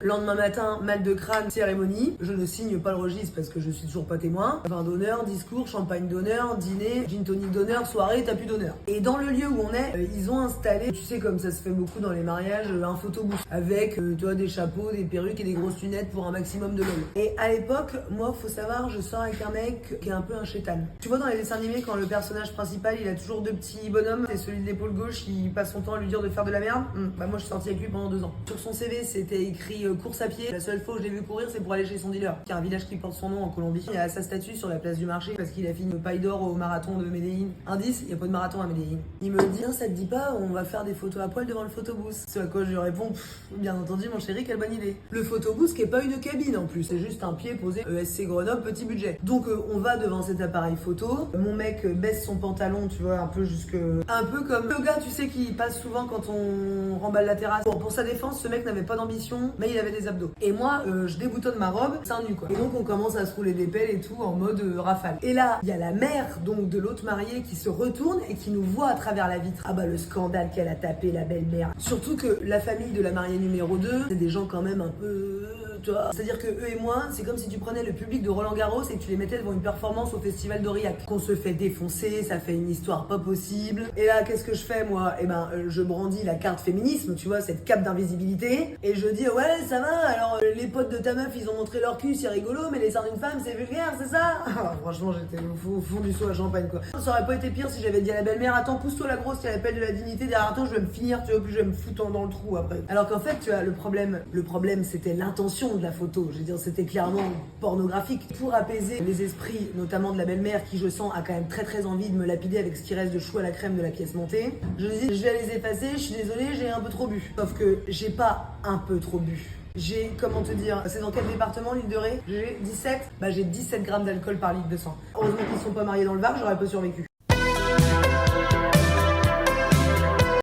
Lendemain matin, mal de crâne, cérémonie. Je ne signe pas le registre parce que je suis toujours pas témoin. Vin d'honneur, discours, champagne d'honneur, dîner, gin tonic d'honneur, soirée, tapis d'honneur. Et dans le lieu où on est, ils ont installé, tu sais comme ça se fait beaucoup dans les mariages, un photobooth avec, tu vois, des chapeaux, des perruques et des grosses lunettes pour un maximum de lol. Et à l'époque, moi, faut savoir, je sors avec un mec qui est un peu un chétan. Tu vois dans les dessins animés quand le personnage principal, il a toujours deux petits bonhommes, et celui de l'épaule gauche, il passe son temps à lui dire de faire de la merde. Bah moi, je suis sortie avec lui pendant 2 ans. Sur son CV, c'était écrit course à pied. La seule fois où je l'ai vu courir, c'est pour aller chez son dealer, qui est un village qui porte son nom en Colombie. Il a sa statue sur la place du marché parce qu'il a fini une paille d'or au marathon de Medellín. Indice, il n'y a pas de marathon à Medellín. Il me dit, ça te dit pas, on va faire des photos à poil devant le photobooth. C'est à quoi je lui réponds, bien entendu mon chéri, quelle bonne idée. Le photobooth qui est pas une cabine en plus, c'est juste un pied posé ESC Grenoble, petit budget. Donc on va devant cet appareil photo. Mon mec baisse son pantalon, tu vois, un peu jusque... Un peu comme le gars, tu sais, qui passe souvent quand on remballe la terrasse. Bon, pour sa défense, ce mec n'avait pas d'ambition, mais il avait des abdos. Et moi, je déboutonne ma robe, seins nus quoi. Et donc on commence à se rouler des pelles et tout en mode rafale. Et là, il y a la mère donc de l'autre mariée qui se retourne et qui nous voit à travers la vitre. Ah bah le scandale qu'elle a tapé la belle-mère. Surtout que la famille de la mariée numéro 2, c'est des gens quand même un peu... Tu vois, c'est-à-dire que eux et moi, c'est comme si tu prenais le public de Roland Garros et que tu les mettais devant une performance au festival d'Aurillac. Qu'on se fait défoncer, ça fait une histoire pas possible. Et là, qu'est-ce que je fais moi? Eh ben, je brandis la carte féminisme, tu vois, cette cape d'invisibilité. Et je dis, ouais, ça va, alors les potes de ta meuf, ils ont montré leur cul, c'est rigolo, mais les seins d'une femme, c'est vulgaire, c'est ça? Ah, franchement, j'étais au fond du seau à champagne, quoi. Ça aurait pas été pire si j'avais dit à la belle-mère, attends, pousse-toi la grosse, qui a l'appel de la dignité, derrière toi, je vais me finir, tu vois, puis je vais me foutre dans le trou après. Alors qu'en fait, tu vois, le problème, c'était l'intention de la photo. Je veux dire, c'était clairement pornographique. Pour apaiser les esprits, notamment de la belle-mère, qui je sens a quand même très envie de me lapider avec ce qui reste de chou à la crème de la pièce montée, je me dis, je vais les effacer, je suis désolée, j'ai un peu trop bu. Sauf que j'ai pas un peu trop bu. J'ai, comment te dire, c'est dans quel département, l'île de Ré? J'ai 17. Bah j'ai 17 grammes d'alcool par litre de sang. Heureusement qu'ils sont pas mariés dans le Var, j'aurais pas survécu.